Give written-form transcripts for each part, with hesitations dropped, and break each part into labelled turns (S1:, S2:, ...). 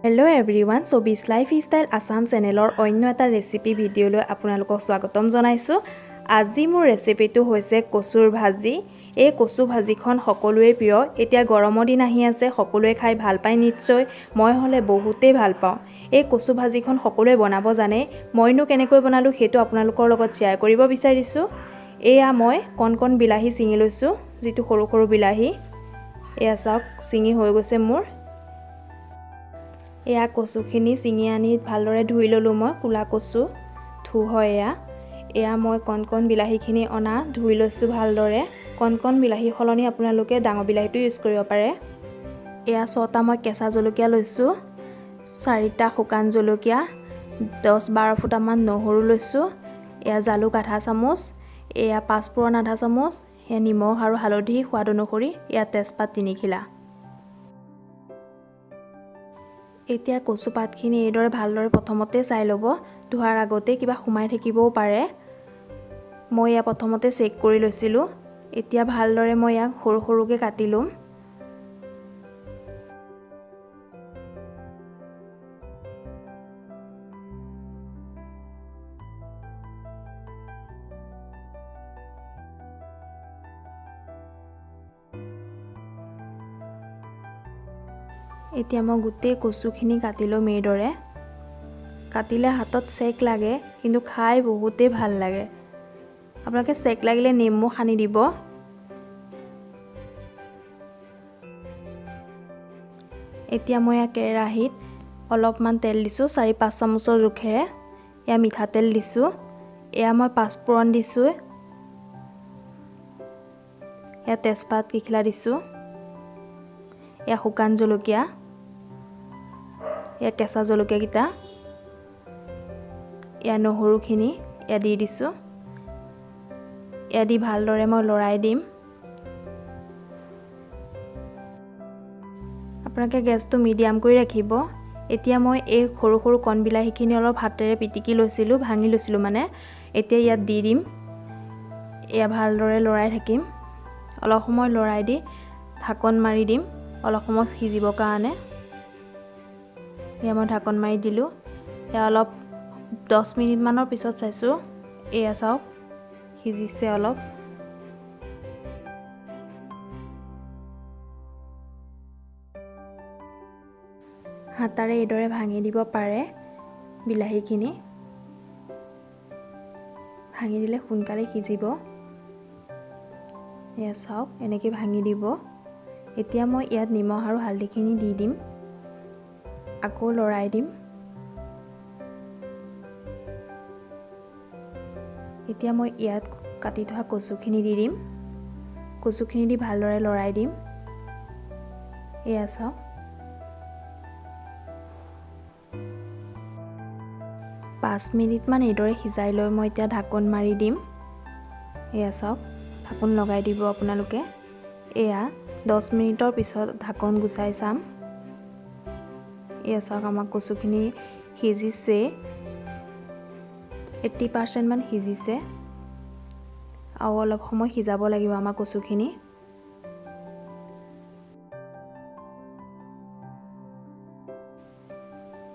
S1: Hello everyone, so Beast Lifestyle Assam channelor অন্য এটা recipe ভিডিঅ'লৈ আপোনালোকক স্বাগতম জনাইছো। আজি মোৰ ৰেচিপিটো হৈছে কচুৰ ভাজি। এই কচু ভাজিখন সকলোৱে প্ৰিয়। এতিয়া গৰমৰ দিন আহি আছে, সকলোৱে খাই ভাল পায় নিশ্চয়। মই হলে বহুতেই ভাল পাওঁ। এই কচু ভাজিখন সকলোৱে বনাব জানে। মইনো কেনেকৈ বনালো সেইটো আপোনালোকৰ লগত শেয়াৰ কৰিব বিচাৰিছো। এয়া মই কণ বিলাহী চিঙি লৈছো, যেটো সৰু সৰু বিলাহী। এয়া চাওক চিঙি হৈ গৈছে মোৰ। এয়া কচুখিনি চিঙি আনি ভালদৰে ধুই ললো মই। কোলাকচু ধু হয় এয়া মই কণ বিলাহীখিনি অনা ধুই লৈছো ভালদৰে। কণ বিলাহী খলনি আপোনালোকে ডাঙৰ বিলাহীটো ইউজ কৰিব পাৰে। এয়া 6টা মই কেঁচা জলকীয়া লৈছো, 4টা শুকান জলকীয়া, 10-12 ফুটামান নহৰু লৈছো। এয়া জালুক আধা চামুচ, এয়া পাঁচফোৰণ আধা চামুচ, এয়া নিমখ আৰু হালধি সোৱাদ অনুসৰি, এয়া তেজপাত 3 খিলা। এতিয়া কচু পাতখিনি এইদৰে ভালদৰে প্ৰথমতে চাই ল'ব। ধোৱাৰ আগতে কিবা সোমাই থাকিবও পাৰে। মই ইয়া প্ৰথমতে চেক কৰি লৈছিলোঁ। এতিয়া ভালদৰে মই ইয়াক সৰু সৰুকৈ কাটি ল'ম। এতিয়া মই গোটেই কচুখিনি কাটি ল'ম এইদৰে। কাটিলে হাতত চেক লাগে, কিন্তু খাই বহুতেই ভাল লাগে। আপোনালোকে চেক লাগিলে নেমু সানি দিব। এতিয়া মই কেৰাহীত অলপমান তেল দিছোঁ, 4-5 চামুচৰ জোখেৰে। এয়া মিঠাতেল দিছোঁ। এয়া মই পাঁচফোৰণ দিছোঁ। এয়া তেজপাত কেইখিলা দিছোঁ। এয়া শুকান জলকীয়া, এয়া কেঁচা জলকীয়া কেইটা, এয়া নহৰুখিনি এয়া দি দিছোঁ। এয়া দি ভালদৰে মই লৰাই দিম। আপোনালোকে গেছটো মিডিয়াম কৰি ৰাখিব। এতিয়া মই এই সৰু সৰু কণ বিলাহীখিনি অলপ হাতেৰে পিটিকি লৈছিলোঁ, ভাঙি লৈছিলোঁ মানে। এতিয়া ইয়াত দি দিম। এয়া ভালদৰে লৰাই থাকিম। অলপ সময় লৰাই দি ঢাকন মাৰি দিম অলপ সময় সিজিবৰ কাৰণে। এয়া মই ঢাকন মাৰি দিলোঁ। এয়া অলপ 10 মিনিটমানৰ পিছত চাইছোঁ। এয়া চাওক সিজিছে অলপ। হাতাৰে এইদৰে ভাঙি দিব পাৰে বিলাহীখিনি। ভাঙি দিলে সোনকালে সিজিব। এয়া চাওক এনেকৈ ভাঙি দিব। এতিয়া মই ইয়াত নিমখ আৰু হালধিখিনি দি দিম। আকৌ লৰাই দিম। এতিয়া মই ইয়াত কাটি থোৱা কচুখিনি দি দিম। কচুখিনি দি ভালদৰে লৰাই দিম। এয়া চাওক। পাঁচ মিনিটমান এইদৰে সিজাই লৈ মই এতিয়া ঢাকন মাৰি দিম। এয়া চাওক ঢাকন লগাই দিব আপোনালোকে। এয়া 10 মিনিটৰ পিছত ঢাকন গুচাই চাম। এয়া চাওক আমাৰ কচুখিনি সিজিছে, 80% মান সিজিছে। আৰু অলপ সময় সিজাব লাগিব আমাৰ কচুখিনি।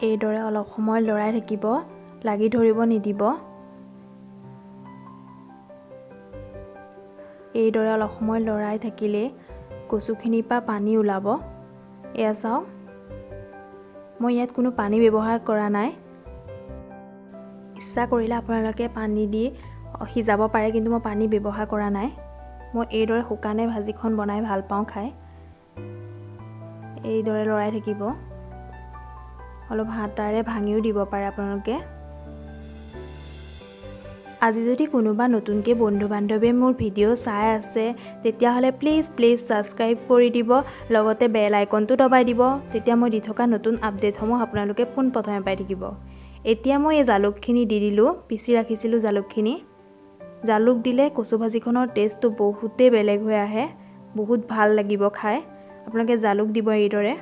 S1: এইদৰে অলপ সময় লৰাই থাকিব, লাগি ধৰিব নিদিব। এইদৰে অলপ সময় লৰাই থাকিলে কচুখিনিৰ পৰা পানী ওলাব। এয়া চাওক মই ইয়াত কোনো পানী ব্যৱহাৰ কৰা নাই। ইচ্ছা কৰিলে আপোনালোকে পানী দি সিজাব পাৰে, কিন্তু মই পানী ব্যৱহাৰ কৰা নাই। মই এইদৰে শুকানে ভাজিখন বনাই ভাল পাওঁ খাই। এইদৰে লৰাই থাকিব। অলপ হাতাৰে ভাঙিও দিব পাৰে আপোনালোকে। আজি যদি কোনোবা নতুনকৈ বন্ধু-বান্ধৱীয়ে মোৰ ভিডিঅ' চাই আছে, তেতিয়াহ'লে প্লিজ ছাবস্ক্ৰাইব কৰি দিব, লগতে বেল আইকনটো দবাই দিব। তেতিয়া মই দি থকা নতুন আপডেটসমূহ আপোনালোকে পোনপ্ৰথমে পাই থাকিব। এতিয়া মই এই জালুকখিনি দি দিলোঁ, পিচি ৰাখিছিলোঁ জালুকখিনি। জালুক দিলে কচু ভাজিখনৰ টেষ্টটো বহুতেই বেলেগ হৈ আহে, বহুত ভাল লাগিব খাই। আপোনালোকে জালুক দিব এইদৰে।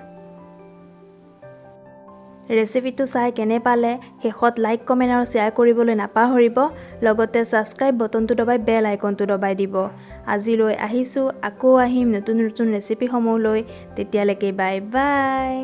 S1: ৰেচিপিটো চাই কেনে পালে শেষত লাইক, কমেণ্ট আৰু শ্বেয়াৰ কৰিবলৈ নাপাহৰিব। লগতে ছাবস্ক্ৰাইব বটনটো দবাই বেল আইকনটো দবাই দিব। আজিলৈ আহিছোঁ, আকৌ আহিম নতুন ৰেচিপিসমূহ লৈ। তেতিয়ালৈকে বাই বাই।